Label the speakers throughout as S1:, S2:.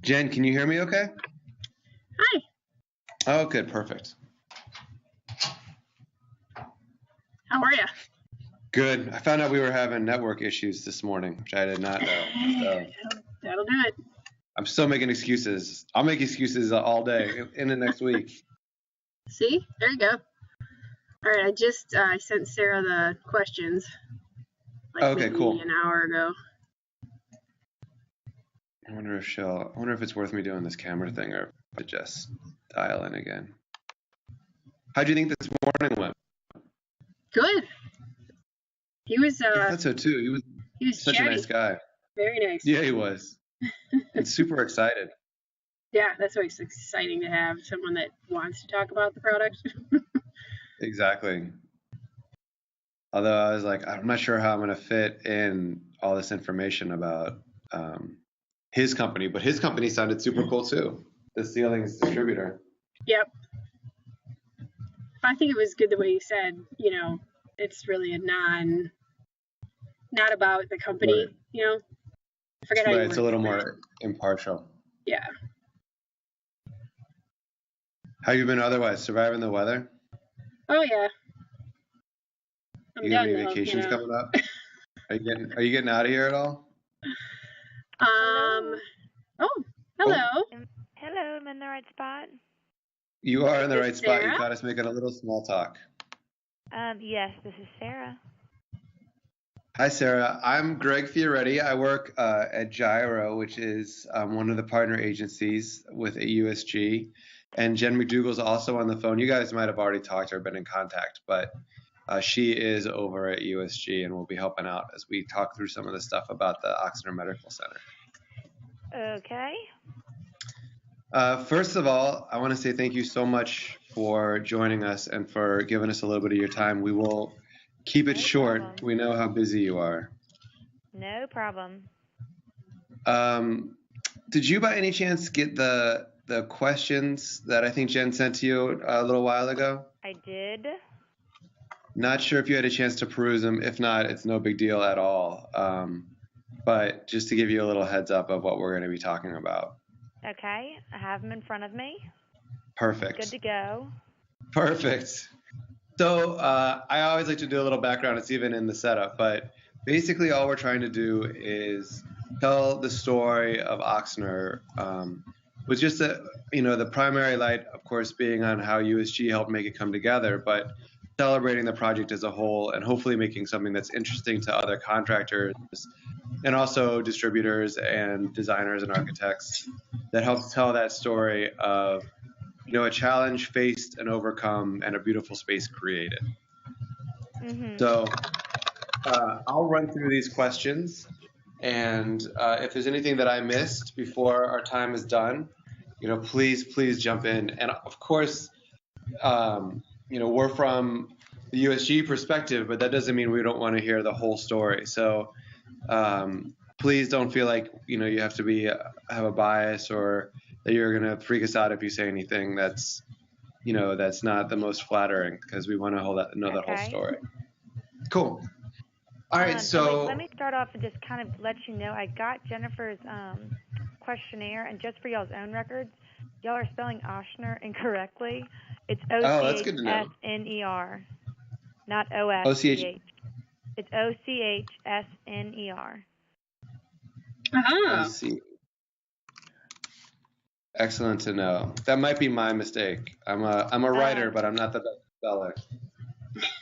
S1: Jen, can you hear me okay?
S2: Hi.
S1: Oh, good. Perfect.
S2: How are you?
S1: Good. I found out we were having network issues this morning, which I did not know. So
S2: That'll do it.
S1: I'm still making excuses. I'll make excuses all day in the next week.
S2: See? There you go. All right, I sent Sarah the questions.
S1: Okay, cool.
S2: An hour ago.
S1: I wonder if it's worth me doing this camera thing or if I just dial in again. How'd you think this morning went?
S2: Good. He was
S1: I thought so too. He was such
S2: chatty.
S1: a nice guy.
S2: Very nice.
S1: Yeah, he was. And super excited.
S2: Yeah, that's always exciting to have someone that wants to talk about the product.
S1: Exactly. Although I was like, I'm not sure how I'm going to fit in all this information about his company, but his company sounded super cool too. The ceilings distributor.
S2: Yep. I think it was good the way you said, it's really not about the company,
S1: right.
S2: I forget how you
S1: it's a little more impartial.
S2: Yeah.
S1: How you been otherwise? Surviving the weather?
S2: Oh yeah.
S1: You got any vacations coming up? Are you getting out of here at all?
S2: Oh, hello.
S3: Hello, I'm in the right spot.
S1: You are in the right spot.
S2: Sarah?
S1: You caught us making a little small talk.
S3: Yes, this is Sarah.
S1: Hi, Sarah. I'm Greg Fioretti. I work at Gyro, which is one of the partner agencies with USG. And Jen McDougall's also on the phone. You guys might have already talked or been in contact, but she is over at USG and will be helping out as we talk through some of the stuff about the Ochsner Medical Center.
S3: Okay.
S1: First of all, I want to say thank you so much for joining us and for giving us a little bit of your time. We will keep it short.
S3: Problem.
S1: We know how busy you are.
S3: No problem.
S1: Did you by any chance get the questions that I think Jen sent to you a little while ago?
S3: I did.
S1: Not sure if you had a chance to peruse them. If not, it's no big deal at all. But just to give you a little heads up of what we're going to be talking about.
S3: Okay, I have them in front of me.
S1: Perfect.
S3: Good to go.
S1: Perfect. So I always like to do a little background. It's even in the setup, but basically all we're trying to do is tell the story of Ochsner, with just the primary light, of course, being on how USG helped make it come together, but celebrating the project as a whole and hopefully making something that's interesting to other contractors and also distributors and designers and architects that helps tell that story of a challenge faced and overcome and a beautiful space created.
S3: Mm-hmm.
S1: So I'll run through these questions, and if there's anything that I missed before our time is done, please jump in. And of course, we're from the USG perspective, but that doesn't mean we don't want to hear the whole story. So please don't feel like you have to have a bias or that you're going to freak us out if you say anything that's not the most flattering, because we want to know that whole story. Cool. All right, so
S3: let me start off and just kind of let you know I got Jennifer's questionnaire, and just for y'all's own records, y'all are spelling Ochsner incorrectly. It's O-C-H-S-N-E-R, not O-S-C-H. It's O-C-H-S-N-E-R.
S2: Uh-huh.
S1: Excellent to know. That might be my mistake. I'm a writer, but I'm not the best speller.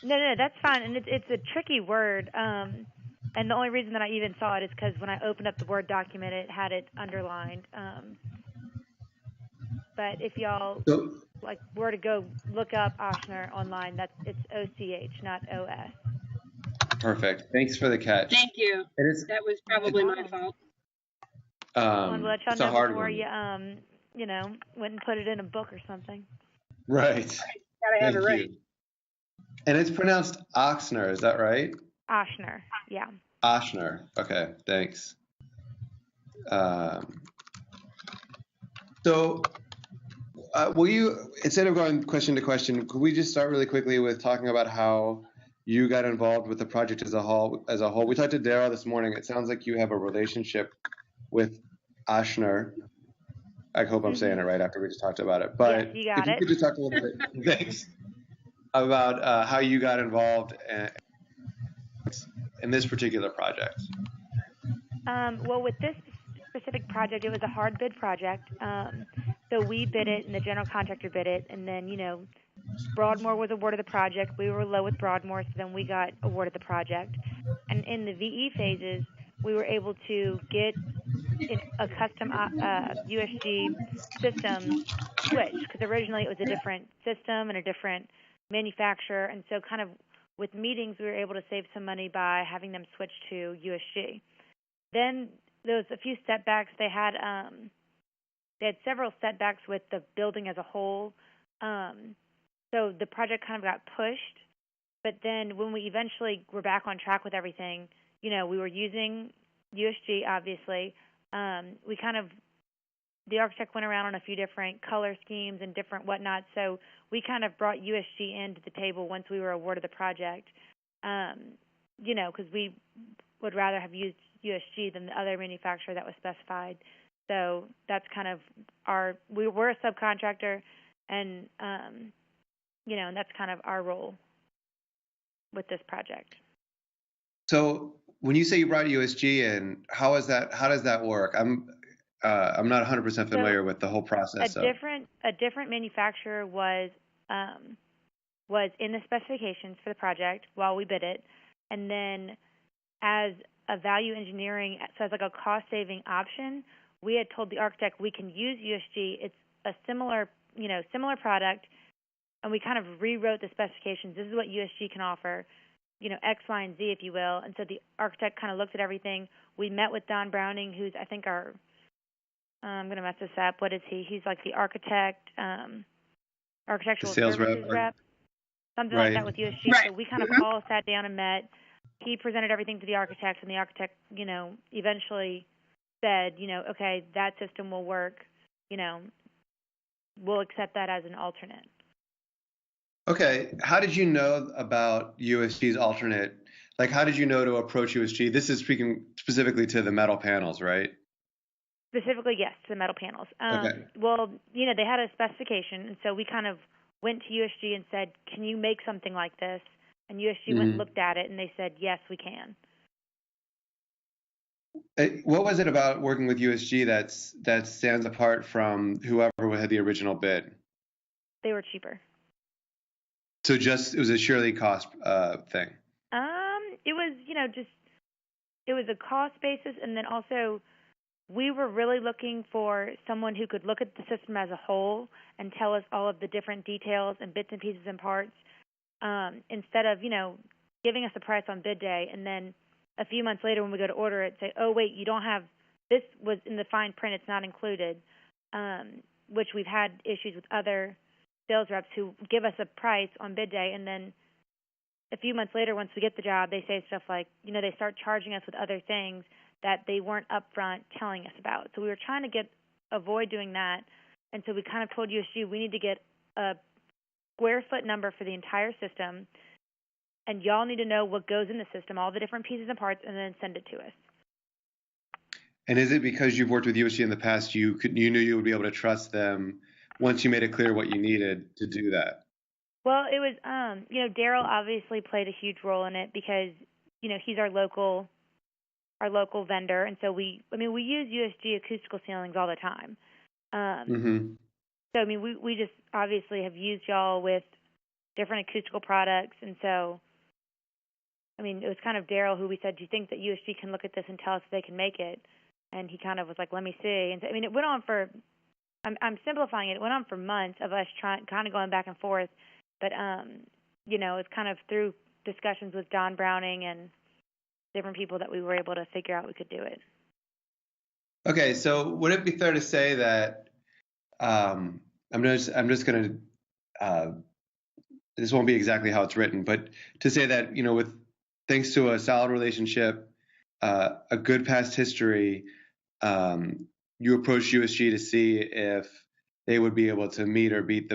S3: No, that's fine. And it's a tricky word. And the only reason that I even saw it is because when I opened up the Word document, it had it underlined. But if y'all were to go look up Ochsner online, it's O-C-H, not O-S.
S1: Perfect. Thanks for the catch.
S2: Thank you. That was probably my fault.
S3: I wanted to let y'all know before
S1: one.
S3: you went and put it in a book or something.
S1: Right.
S2: Gotta have it right.
S1: And it's pronounced Ochsner, is that right?
S3: Ochsner, yeah.
S1: Ochsner. Okay, thanks. So, will you, instead of going question to question, could we just start really quickly with talking about how you got involved with the project as a whole? We talked to Daryl this morning. It sounds like you have a relationship with Ochsner. I hope I'm saying it right after we just talked about it. But
S3: yes, you got
S1: if you could just talk a little bit, thanks, about how you got involved in this particular project.
S3: Well, with this specific project, it was a hard bid project. So we bid it, and the general contractor bid it, and then Broadmoor was awarded the project. We were low with Broadmoor, so then we got awarded the project. And in the VE phases, we were able to get a custom USG system switched, because originally it was a different system and a different manufacturer. And so kind of with meetings, we were able to save some money by having them switch to USG. Then there was a few setbacks. They had several setbacks with the building as a whole. So the project kind of got pushed. But then when we eventually were back on track with everything, we were using USG, obviously. The architect went around on a few different color schemes and different whatnot. So we kind of brought USG into the table once we were awarded the project, because we would rather have used USG than the other manufacturer that was specified. So that's kind of we're a subcontractor, and and that's kind of our role with this project.
S1: So when you say you brought USG in, how does that work? I'm not 100% familiar with the whole process.
S3: A different manufacturer was in the specifications for the project while we bid it, and then as a value engineering, so as like a cost saving option, we had told the architect we can use USG. It's a similar product, and we kind of rewrote the specifications. This is what USG can offer, X, Y, and Z, if you will. And so the architect kind of looked at everything. We met with Don Browning, who's I think I'm going to mess this up. What is he? He's like the architectural
S1: sales
S3: services rep, something
S1: right.
S3: like that with USG.
S2: Right.
S3: So we kind of all sat down and met. He presented everything to the architect, and the architect, eventually said, okay, that system will work. We'll accept that as an alternate.
S1: Okay. How did you know about USG's alternate? Like, how did you know to approach USG? This is speaking specifically to the metal panels, right?
S3: Specifically, yes, to the metal panels.
S1: Okay.
S3: Well, they had a specification, and so we kind of went to USG and said, can you make something like this? And USG went and looked at it, and they said, yes, we can.
S1: What was it about working with USG that stands apart from whoever had the original bid?
S3: They were cheaper.
S1: So it was a surely cost thing.
S3: It was, it was a cost basis, and then also we were really looking for someone who could look at the system as a whole and tell us all of the different details and bits and pieces and parts, instead of, giving us a price on bid day, and then a few months later when we go to order it, say, oh, wait, you don't have, this was in the fine print, it's not included, which we've had issues with other sales reps who give us a price on bid day, and then a few months later, once we get the job, they say stuff like, they start charging us with other things that they weren't upfront telling us about. So we were trying to avoid doing that, and so we kind of told USG we need to get a square foot number for the entire system, and y'all need to know what goes in the system, all the different pieces and parts, and then send it to us.
S1: And is it because you've worked with USG in the past, you knew you would be able to trust them once you made it clear what you needed to do that?
S3: Well, it was, Daryl obviously played a huge role in it because, he's our local vendor, and so we use USG acoustical ceilings all the time. So we just obviously have used y'all with different acoustical products, and so it was kind of Daryl who we said, do you think that USG can look at this and tell us if they can make it? And he kind of was like, let me see. And so, it went on for, I'm simplifying it. It went on for months of us kind of going back and forth. But, it's kind of through discussions with Don Browning and different people that we were able to figure out we could do it.
S1: Okay, so would it be fair to say that I'm just going to this won't be exactly how it's written, but to say that with thanks to a solid relationship, a good past history, you approached USG to see if they would be able to meet or beat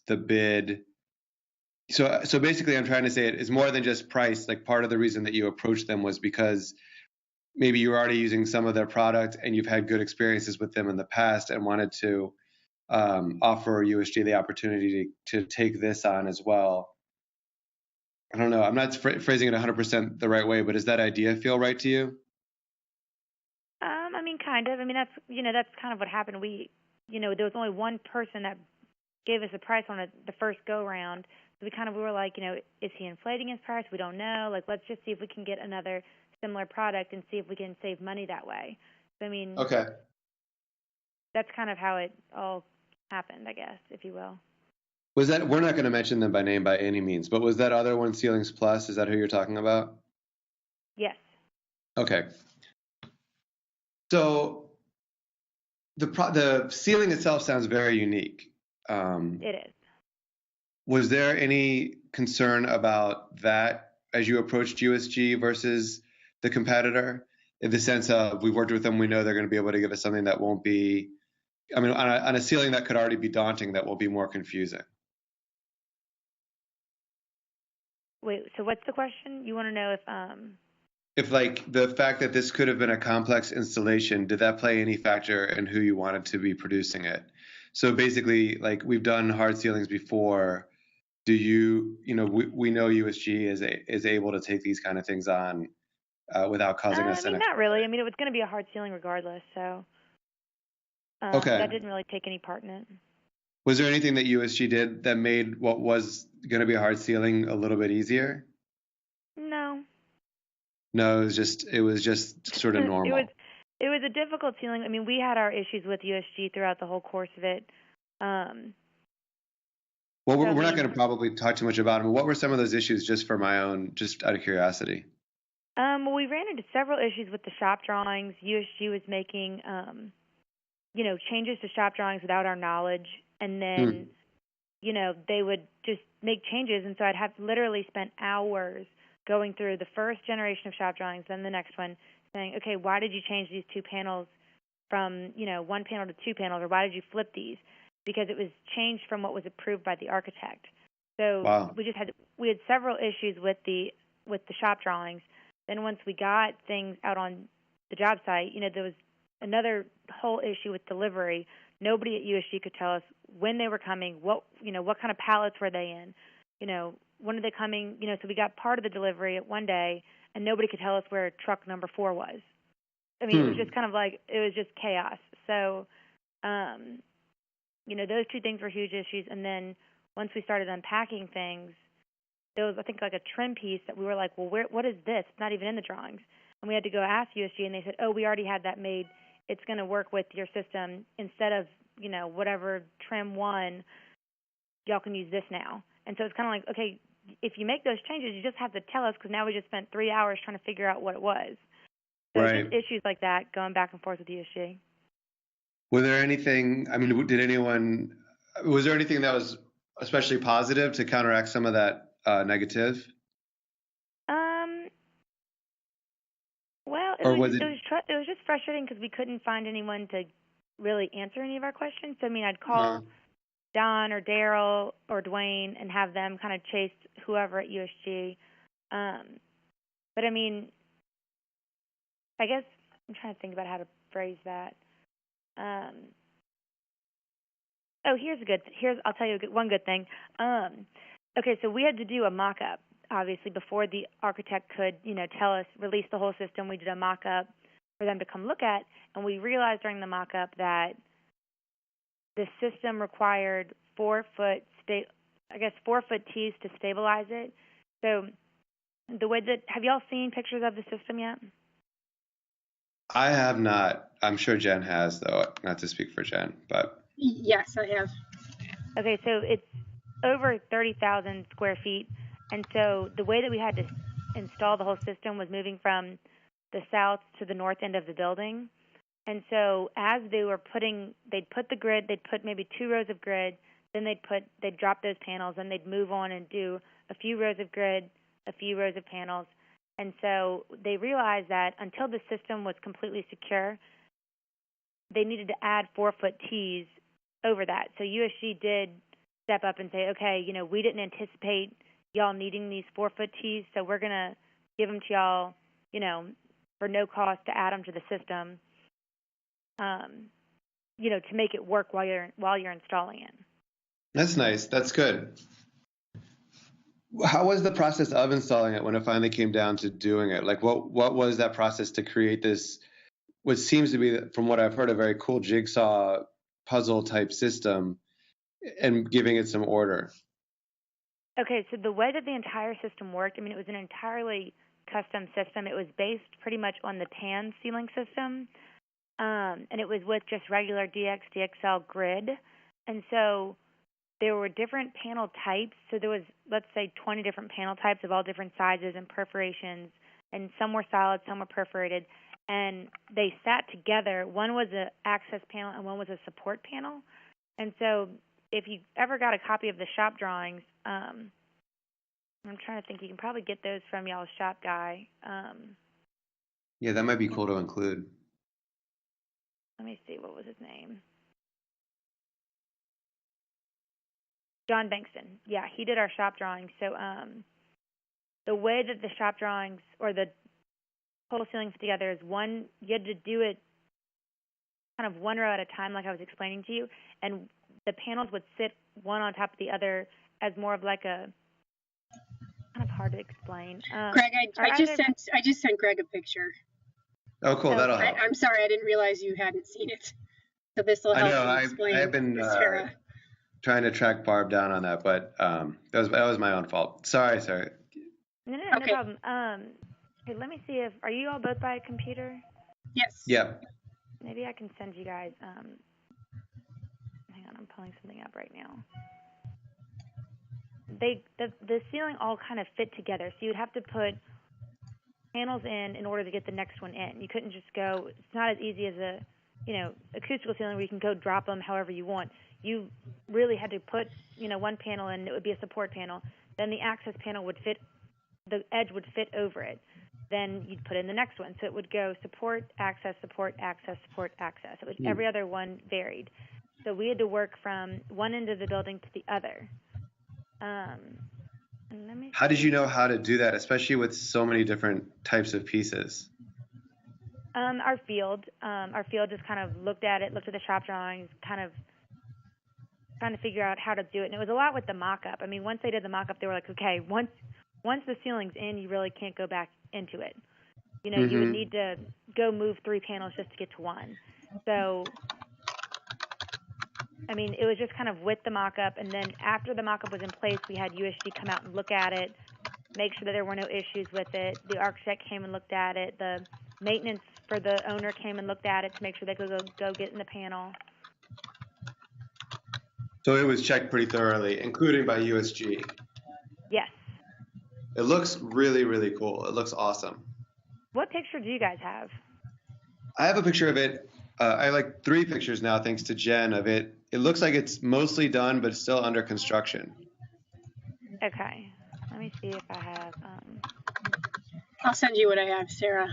S1: the bid. So basically, I'm trying to say it is more than just price. Like, part of the reason that you approached them was because maybe you're already using some of their product and you've had good experiences with them in the past and wanted to offer USG the opportunity to take this on as well. I don't know. I'm not phrasing it 100% the right way, but does that idea feel right to you?
S3: I mean, kind of. I mean, that's kind of what happened. There was only one person that gave us a price on the first go round. So we were like, is he inflating his price? We don't know. Like, let's just see if we can get another similar product and see if we can save money that way. So, I mean,
S1: okay,
S3: that's kind of how it all happened, I guess, if you will.
S1: Was that, we're not going to mention them by name by any means, but was that other one Ceilings Plus? Is that who you're talking about?
S3: Yes.
S1: Okay. So the ceiling itself sounds very unique.
S3: It is.
S1: Was there any concern about that as you approached USG versus the competitor? In the sense of, we've worked with them, we know they're going to be able to give us something that won't be, I mean, on a ceiling that could already be daunting, that will be more confusing.
S3: Wait, so what's the question? You want to know
S1: if like the fact that this could have been a complex installation, did that play any factor in who you wanted to be producing it? So basically, like, we've done hard ceilings before. Do we know USG is able to take these kind of things on without causing us
S3: I mean, not really. I mean, it was going to be a hard ceiling regardless, so
S1: okay.
S3: That didn't really take any part in it.
S1: Was there anything that USG did that made what was going to be a hard ceiling a little bit easier?
S3: No.
S1: No, it was just sort of normal.
S3: It was a difficult ceiling. I mean, we had our issues with USG throughout the whole course of it.
S1: Well, we're not going to probably talk too much about them. What were some of those issues, just for my own, just out of curiosity?
S3: Well, we ran into several issues with the shop drawings. USG was making, changes to shop drawings without our knowledge, and then, they would just make changes, and so I'd have literally spent hours going through the first generation of shop drawings, then the next one, saying, okay, why did you change these two panels from, one panel to two panels, or why did you flip these? Because it was changed from what was approved by the architect. So
S1: wow.
S3: we had several issues with the shop drawings. Then once we got things out on the job site, there was another whole issue with delivery. Nobody at USG could tell us when they were coming, what kind of pallets were they in, when are they coming, so we got part of the delivery at one day, and nobody could tell us where truck number 4 was. I mean, it was just kind of like, it was just chaos. So, those two things were huge issues. And then once we started unpacking things, there was, I think, like a trim piece that we were like, well, what is this? It's not even in the drawings. And we had to go ask USG, and they said, oh, we already had that made. It's going to work with your system. Instead of, whatever trim 1, y'all can use this now. And so it's kind of like, okay, if you make those changes, you just have to tell us, because now we just spent 3 hours trying to figure out what it was. So
S1: right.
S3: Just issues like that going back and forth with USG.
S1: Was there anything, I mean, was there anything that was especially positive to counteract some of that negative?
S3: Well, it was just frustrating because we couldn't find anyone to really answer any of our questions. So, I mean, I'd call Don or Daryl or Dwayne and have them kind of chase whoever at USG. But, I mean, I guess I'm trying to think about how to phrase that. I'll tell you one good thing. Okay, so we had to do a mock-up, obviously, before the architect could, tell us, release the whole system. We did a mock-up for them to come look at, and we realized during the mock-up that the system required 4-foot tees to stabilize it. So have y'all seen pictures of the system yet?
S1: I have not. I'm sure Jen has, though, not to speak for Jen, but.
S2: Yes, I have.
S3: Okay, so it's over 30,000 square feet. And so the way that we had to install the whole system was moving from the south to the north end of the building. And so as they'd put the grid, they'd put maybe 2 rows of grid, then they'd drop those panels, and they'd move on and do a few rows of grid, a few rows of panels. And so they realized that until the system was completely secure, they needed to add 4-foot tees over that. So USG did step up and say, okay, we didn't anticipate y'all needing these 4-foot tees, so we're going to give them to y'all, for no cost to add them to the system, to make it work while you're installing it.
S1: That's nice. That's good. How was the process of installing it when it finally came down to doing it? Like, what was that process to create this, what seems to be, from what I've heard, a very cool jigsaw puzzle type system, and giving it some order?
S3: Okay, so the way that the entire system worked, it was an entirely custom system. It was based pretty much on the TAN ceiling system, and it was with just regular DXL grid. And so there were different panel types. So there was, let's say, 20 different panel types of all different sizes and perforations, and some were solid, some were perforated. And they sat together. One was an access panel and one was a support panel. And so if you ever got a copy of the shop drawings, I'm trying to think, you can probably get those from y'all's shop guy.
S1: Yeah, that might be cool to include.
S3: Let me see, what was his name? John Bankston. Yeah, he did our shop drawings. So the way that the shop drawings or the total ceiling fit together is one, you had to do it kind of one row at a time, like I was explaining to you, and the panels would sit one on top of the other as more of like a, kind of hard to explain.
S2: Greg, I just sent Greg a picture.
S1: Oh, cool. That'll help.
S2: I'm sorry, I didn't realize you hadn't seen it. So this will help you explain.
S1: I've been trying to track Barb down on that, but that was my own fault. Sorry.
S3: No problem. Hey, let me see are you all both by a computer?
S2: Yes.
S1: Yep.
S3: Maybe I can send you guys. Hang on, I'm pulling something up right now. The ceiling all kind of fit together, so you'd have to put panels in order to get the next one in. You couldn't just go. It's not as easy as a acoustical ceiling where you can go drop them however you want. You really had to put one panel in. It would be a support panel. Then the access panel would fit. The edge would fit over it. Then you'd put in the next one. So it would go support, access, support, access, support, access. It was every other one varied. So we had to work from one end of the building to the other.
S1: How did you know how to do that, especially with so many different types of pieces?
S3: Our field just kind of looked at the shop drawings, kind of trying to figure out how to do it. And it was a lot with the mock-up. Once they did the mock-up, they were like, okay, once the ceiling's in, you really can't go back into it. You would need to go move 3 panels just to get to one. So, it was just kind of with the mock-up, and then after the mock-up was in place, we had USG come out and look at it, make sure that there were no issues with it. The architect came and looked at it. The maintenance for the owner came and looked at it to make sure they could go get in the panel.
S1: So it was checked pretty thoroughly, including by USG.
S3: Yes.
S1: It looks really, really cool. It looks awesome.
S3: What picture do you guys have?
S1: I have a picture of it. I have like 3 pictures now, thanks to Jen, of it. It looks like it's mostly done, but still under construction.
S3: Okay. Let me see if I have.
S2: I'll send you what I have, Sarah.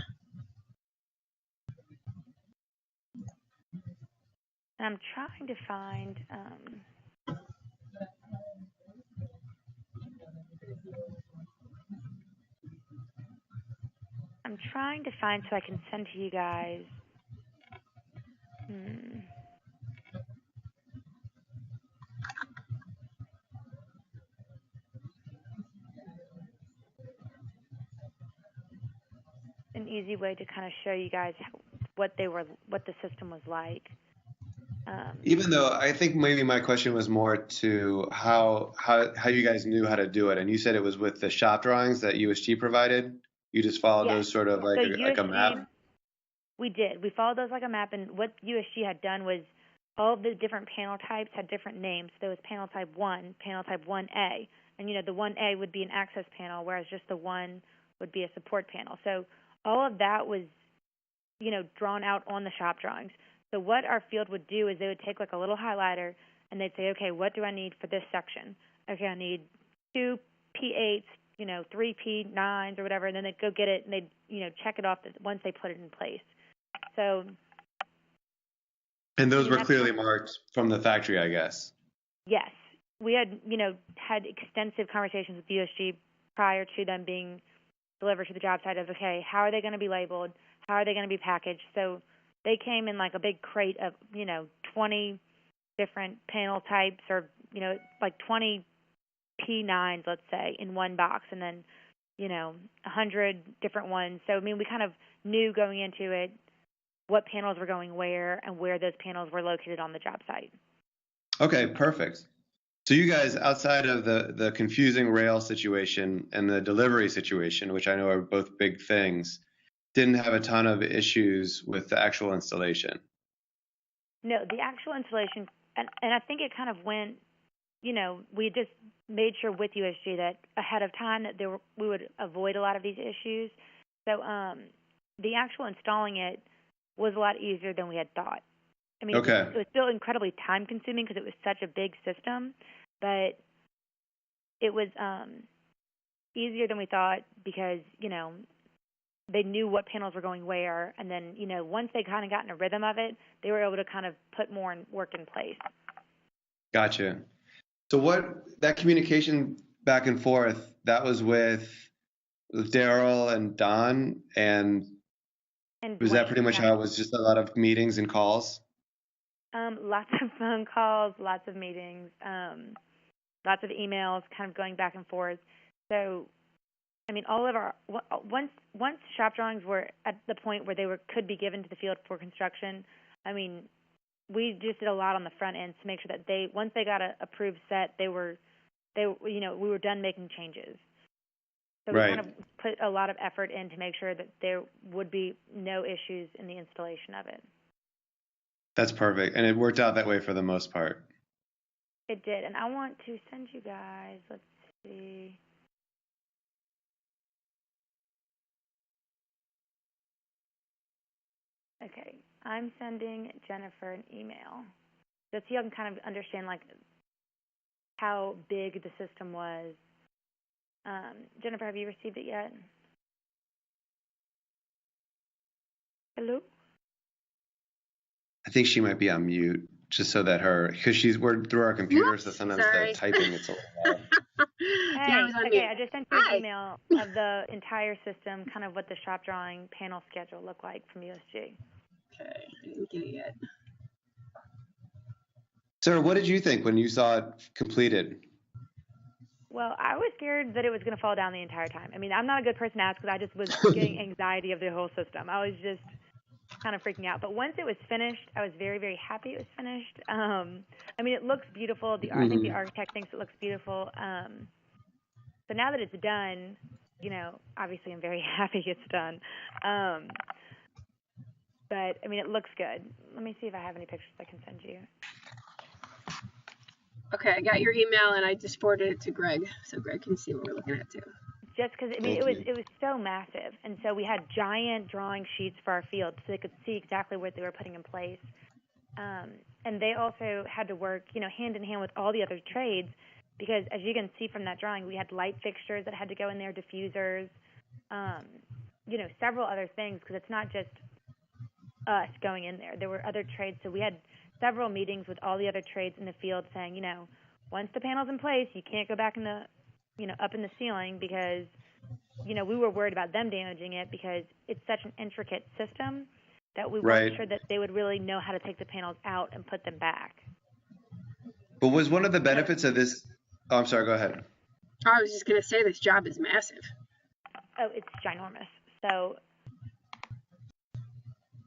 S3: I'm trying to find. I'm trying to find so I can send to you guys. An easy way to kind of show you guys what the system was like.
S1: Even though I think maybe my question was more to how you guys knew how to do it, and you said it was with the shop drawings that USG provided. You just followed those sort of like a map.
S3: We did. We followed those like a map, and what USG had done was all of the different panel types had different names. There was panel type 1, panel type 1A, and the 1A would be an access panel, whereas just the 1 would be a support panel. So all of that was, drawn out on the shop drawings. So what our field would do is they would take like a little highlighter and they'd say, okay, what do I need for this section? Okay, I need 2 P8s, 3 P9s or whatever, and then they'd go get it and they'd, check it off once they put it in place. So.
S1: And those were clearly marked from the factory, I guess.
S3: Yes. We had, had extensive conversations with USG prior to them being delivered to the job site of, okay, how are they going to be labeled? how are they going to be packaged. So they came in like a big crate of, 20 different panel types, or, like 20 P9s, let's say, in one box, and then, 100 different ones. So, I mean, we kind of knew going into it what panels were going where and where those panels were located on the job site.
S1: Okay, perfect. So you guys, outside of the confusing rail situation and the delivery situation, which I know are both big things, didn't have a ton of issues with the actual installation.
S3: No, the actual installation, and I think it kind of went, we just made sure with USG that ahead of time that we would avoid a lot of these issues. So the actual installing it was a lot easier than we had thought. I mean,
S1: okay.
S3: It was still incredibly time consuming because it was such a big system, but it was easier than we thought because, they knew what panels were going where, and then, once they kind of got in a rhythm of it, they were able to kind of put more work in place. Gotcha.
S1: So that communication back and forth, that was with Daryl and Don, and was that pretty much how it was, just a lot of meetings and calls?
S3: Lots of phone calls, lots of meetings, lots of emails, kind of going back and forth. So, I mean, all of our once shop drawings were at the point where they could be given to the field for construction, I mean, we just did a lot on the front end to make sure that once they got a approved set, we were done making changes. So we kind of put a lot of effort in to make sure that there would be no issues in the installation of it.
S1: That's perfect, and it worked out that way for the most part.
S3: It did, and I want to send you guys. Let's see. Okay, I'm sending Jennifer an email just so you can kind of understand like how big the system was. Jennifer, have you received it yet? Hello?
S1: I think she might be on mute, just so that because we're through our computer, so sometimes the typing it's a little loud.
S3: I just sent you an email of the entire system, kind of what the shop drawing panel schedule looked like from USG.
S2: Okay, I didn't get it yet.
S1: Sarah, what did you think when you saw it completed?
S3: Well, I was scared that it was going to fall down the entire time. I mean, I'm not a good person to ask because I just was getting anxiety of the whole system. I was just kind of freaking out. But once it was finished, I was very, very happy it was finished. I mean, it looks beautiful. I think the architect thinks it looks beautiful. So now that it's done, obviously I'm very happy it's done. But, I mean, it looks good. Let me see if I have any pictures I can send you.
S2: Okay, I got your email, and I just forwarded it to Greg, so Greg can see what we're looking at, too.
S3: Just because, I mean, it was so massive. And so we had giant drawing sheets for our field so they could see exactly what they were putting in place. And they also had to work, hand in hand with all the other trades because, as you can see from that drawing, we had light fixtures that had to go in there, diffusers, several other things because it's not just us going in there. There were other trades, so we had several meetings with all the other trades in the field saying, once the panel's in place, you can't go back in the, up in the ceiling because, we were worried about them damaging it because it's such an intricate system that we weren't sure that they would really know how to take the panels out and put them back.
S1: But was one of the benefits of this, I'm sorry, go ahead.
S2: I was just going to say this job is massive.
S3: Oh, it's ginormous. So,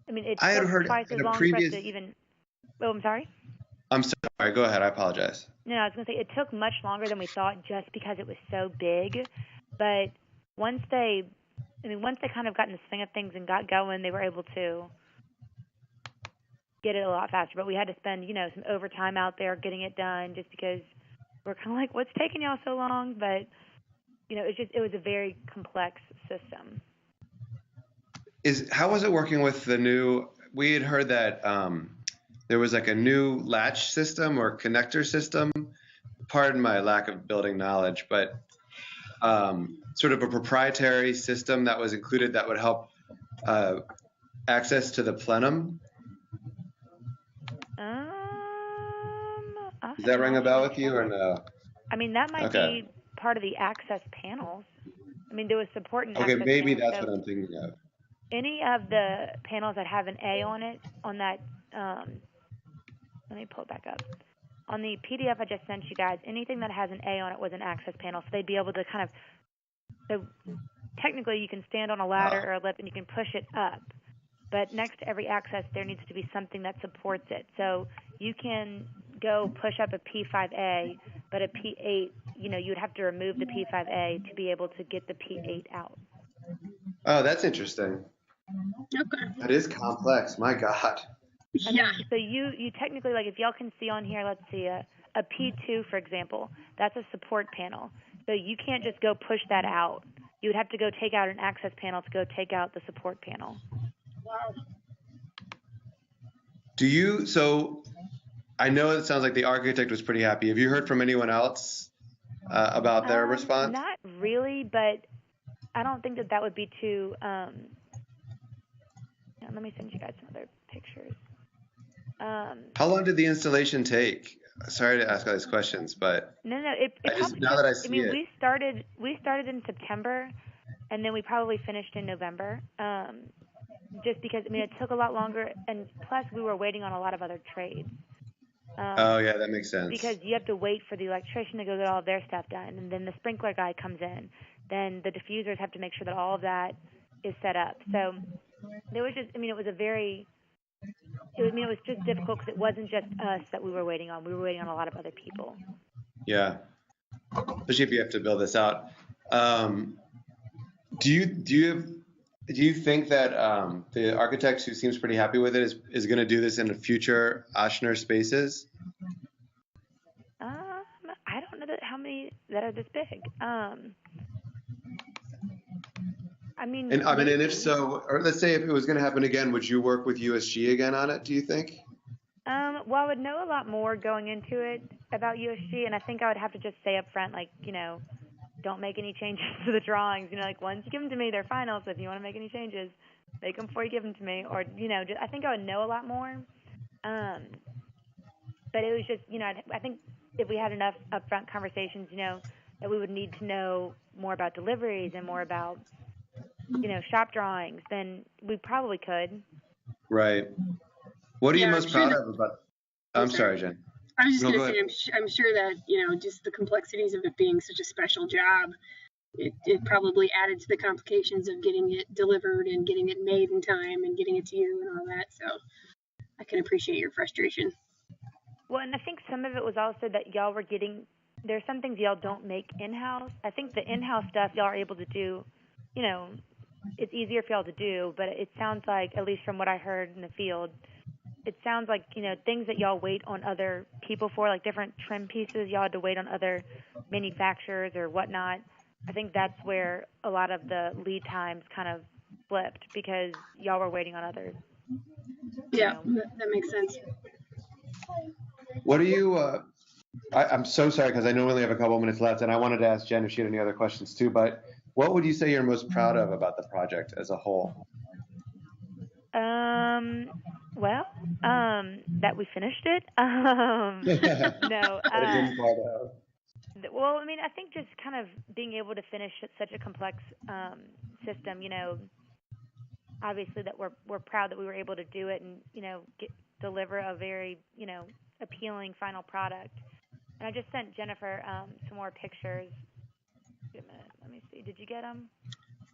S3: I mean, it's twice as long for us to even. Oh, I'm sorry?
S1: I'm sorry. Go ahead. I apologize.
S3: No, I was going to say it took much longer than we thought just because it was so big. But once they kind of got in the swing of things and got going, they were able to get it a lot faster. But we had to spend, some overtime out there getting it done just because we're kind of like, what's taking y'all so long? But, it was a very complex system.
S1: How was it working with the new? We had heard that there was like a new latch system or connector system. Pardon my lack of building knowledge, but sort of a proprietary system that was included that would help access to the plenum. Does that ring a bell with you or no?
S3: I mean, that might be part of the access panels. I mean, there was support in
S1: access
S3: panels.
S1: Okay, maybe that's what I'm thinking of.
S3: any of the panels that have an A on it, on that, let me pull it back up. On the PDF I just sent you guys, anything that has an A on it was an access panel, so they'd be able to kind of, so technically you can stand on a ladder or a lip and you can push it up. But next to every access, there needs to be something that supports it. So you can go push up a P5A, but a P8, you would have to remove the P5A to be able to get the P8 out.
S1: Oh, that's interesting.
S2: Okay.
S1: That is complex. My God.
S2: Yeah.
S3: So you technically, like if y'all can see on here, let's see, a P2, for example, that's a support panel. So you can't just go push that out. You would have to go take out an access panel to go take out the support panel.
S2: Wow.
S1: So I know it sounds like the architect was pretty happy. Have you heard from anyone else about their response?
S3: Not really, but I don't think that would be too, let me send you guys some other pictures.
S1: How long did the installation take? Sorry to ask all these questions, but
S3: no, it probably
S1: now that I see it.
S3: we started in September, and then we probably finished in November. Just because it took a lot longer, and plus we were waiting on a lot of other trades.
S1: Oh yeah, that makes sense.
S3: Because you have to wait for the electrician to go get all of their stuff done, and then the sprinkler guy comes in. Then the diffusers have to make sure that all of that is set up. So there was just, it was a very, it was just difficult because it wasn't just us that we were waiting on. We were waiting on a lot of other people.
S1: Yeah, especially if you have to build this out. Do you think that the architect who seems pretty happy with it is going to do this in the future Ochsner spaces?
S3: I don't know how many that are this big.
S1: And if so, or let's say if it was going to happen again, would you work with USG again on it? Do you think?
S3: Well, I would know a lot more going into it about USG, and I think I would have to just say up front, don't make any changes to the drawings. Once you give them to me, they're final. So if you want to make any changes, make them before you give them to me. Or, I think I would know a lot more. But it was just, I think if we had enough upfront conversations, that we would need to know more about deliveries and more about, shop drawings, then we probably could.
S1: Right. What are you most proud of about? I'm sorry, Jen.
S2: I was just going to say, I'm sure that, just the complexities of it being such a special job, it probably added to the complications of getting it delivered and getting it made in time and getting it to you and all that. So I can appreciate your frustration.
S3: Well, and I think some of it was also that y'all were getting, there's some things y'all don't make in-house. I think the in-house stuff y'all are able to do, it's easier for y'all to do, but it sounds like, at least from what I heard in the field, it sounds like, things that y'all wait on other people for, like different trim pieces, y'all had to wait on other manufacturers or whatnot. I think that's where a lot of the lead times kind of flipped because y'all were waiting on others.
S2: Yeah, that makes sense.
S1: What do you, I'm so sorry because I know we only have a couple minutes left and I wanted to ask Jen if she had any other questions too, but what would you say you're most proud of about the project as a whole?
S3: That we finished it. No. Well, I think just kind of being able to finish such a complex system, obviously that we're proud that we were able to do it and, deliver a very, appealing final product. And I just sent Jennifer some more pictures. Wait a minute. Let me see. Did you get them?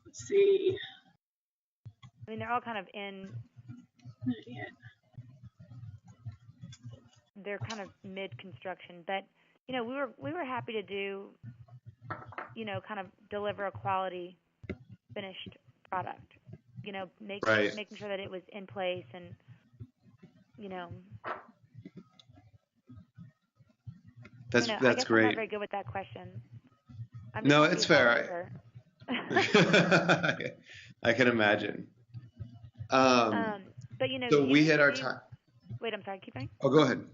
S2: Let's see.
S3: They're all kind of in.
S2: Not yet.
S3: They're kind of mid-construction, but we were happy to do, kind of deliver a quality finished product. Making sure that it was in place and,
S1: That's
S3: I guess
S1: great.
S3: I'm not very good with that question.
S1: No, it's fair. I can imagine.
S3: But
S1: so we hit our time.
S3: Wait, I'm sorry. Keep going.
S1: Oh, go ahead.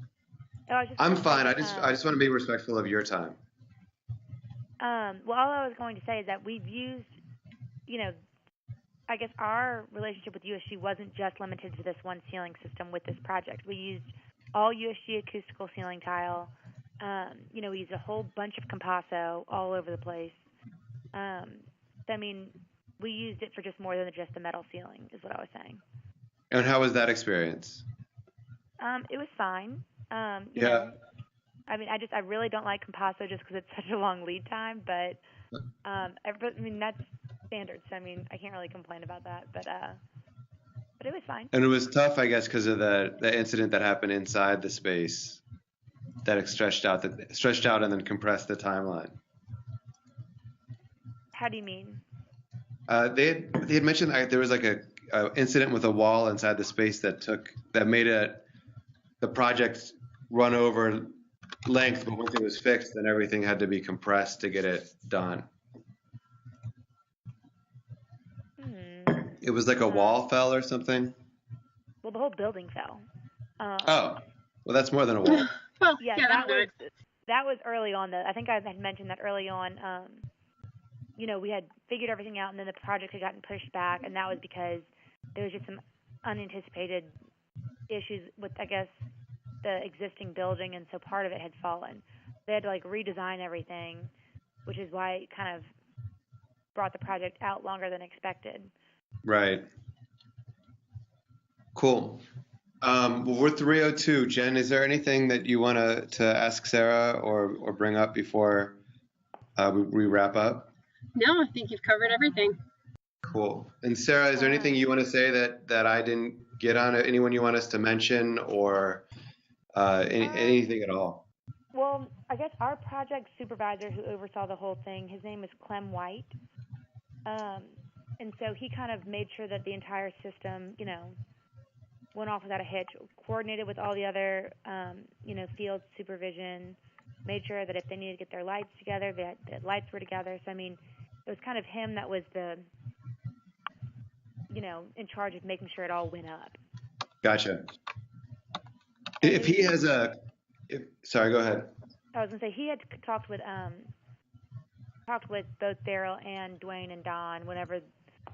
S1: I'm fine. I just want to be respectful of your time.
S3: Well, all I was going to say is that we've used, I guess our relationship with USG wasn't just limited to this one ceiling system with this project. We used all USG acoustical ceiling tile. We used a whole bunch of Compasso all over the place. we used it for just more than just the metal ceiling, is what I was saying.
S1: And how was that experience?
S3: It was fine. You
S1: Yeah.
S3: know, I mean, I really don't like Compasso just because it's such a long lead time, but I mean, that's standard, so I mean, I can't really complain about that, but it was fine.
S1: And it was tough, I guess, because of the incident that happened inside the space that it stretched out and then compressed the timeline.
S3: How do you mean?
S1: They had mentioned there was like a incident with a wall inside the space that made the project run over length, but once it was fixed, then everything had to be compressed to get it done. It was like a wall fell or something.
S3: Well, the whole building fell.
S1: Oh, well, that's more than a wall.
S2: Well,
S3: yeah, that was early on. I think I had mentioned that early on. You know, we had figured everything out, and then the project had gotten pushed back, and that was because there was just some unanticipated issues with, I guess, the existing building, and so part of it had fallen. They had to like redesign everything, which is why it kind of brought the project out longer than expected.
S1: Right. Cool. Well, we're 3:02. Jen, is there anything that you want to ask Sarah or bring up before we wrap up?
S2: No, I think you've covered everything.
S1: Cool. And Sarah, is there anything you want to say that I didn't get on? Anyone you want us to mention or anything at all?
S3: Well, I guess our project supervisor who oversaw the whole thing, his name is Clem White. And so he kind of made sure that the entire system, you know, went off without a hitch, coordinated with all the other, you know, field supervision, made sure that if they needed to get their lights together, that the lights were together. So, I mean, it was kind of him that was you know, in charge of making sure it all went up.
S1: Gotcha. If he has sorry, go ahead.
S3: I was going to say he had talked with both Daryl and Dwayne and Don whenever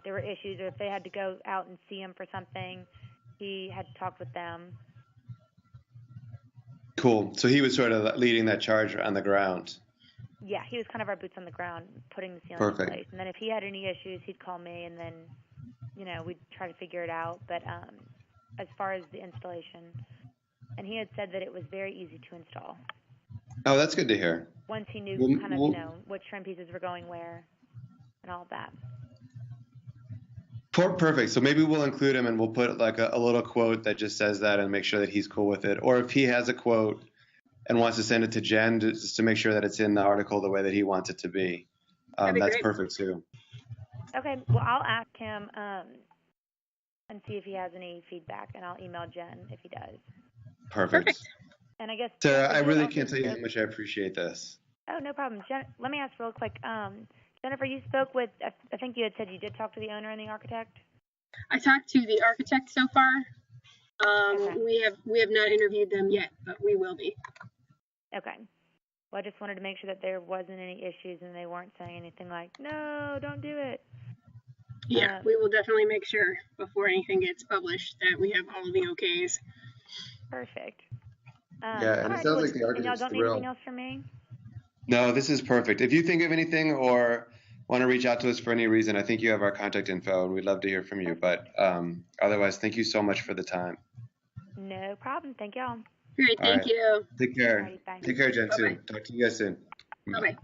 S3: there were issues, or if they had to go out and see him for something, he had talked with them.
S1: Cool. So he was sort of leading that charge on the ground.
S3: Yeah, he was kind of our boots on the ground, putting the ceiling in place. And then if he had any issues, he'd call me, and then, you know, we'd try to figure it out. But as far as the installation, and he had said that it was very easy to install.
S1: Oh, that's good to hear.
S3: Once he knew you know, what trim pieces were going where and all of that.
S1: Perfect. So maybe we'll include him and we'll put like a little quote that just says that and make sure that he's cool with it. Or if he has a quote and wants to send it to Jen just to make sure that it's in the article the way that he wants it to be. That's great. Perfect too.
S3: Okay. Well, I'll ask him and see if he has any feedback, and I'll email Jen if he does.
S1: Perfect.
S3: And I guess
S1: Sarah, I really can't tell you how much I appreciate this.
S3: Oh, no problem. Let me ask real quick. Jennifer, you spoke with, I think you had said you did talk to the owner and the architect?
S2: I talked to the architect so far.
S3: Okay.
S2: We have not interviewed them yet, but we will be.
S3: Okay. Well, I just wanted to make sure that there wasn't any issues and they weren't saying anything like, no, don't do it.
S2: Yeah, we will definitely make sure before anything gets published that we have all of the okays.
S3: Perfect.
S1: Yeah, and it sounds like the architect's
S3: y'all don't need anything else from me?
S1: No, this is perfect. If you think of anything or want to reach out to us for any reason, I think you have our contact info, and we'd love to hear from you. But otherwise, thank you so much for the time.
S3: No problem. Thank y'all.
S2: Great. Thank you.
S1: Take care.
S3: Alrighty, bye.
S1: Take care, Jen, too. Talk to you guys soon.
S2: Bye-bye.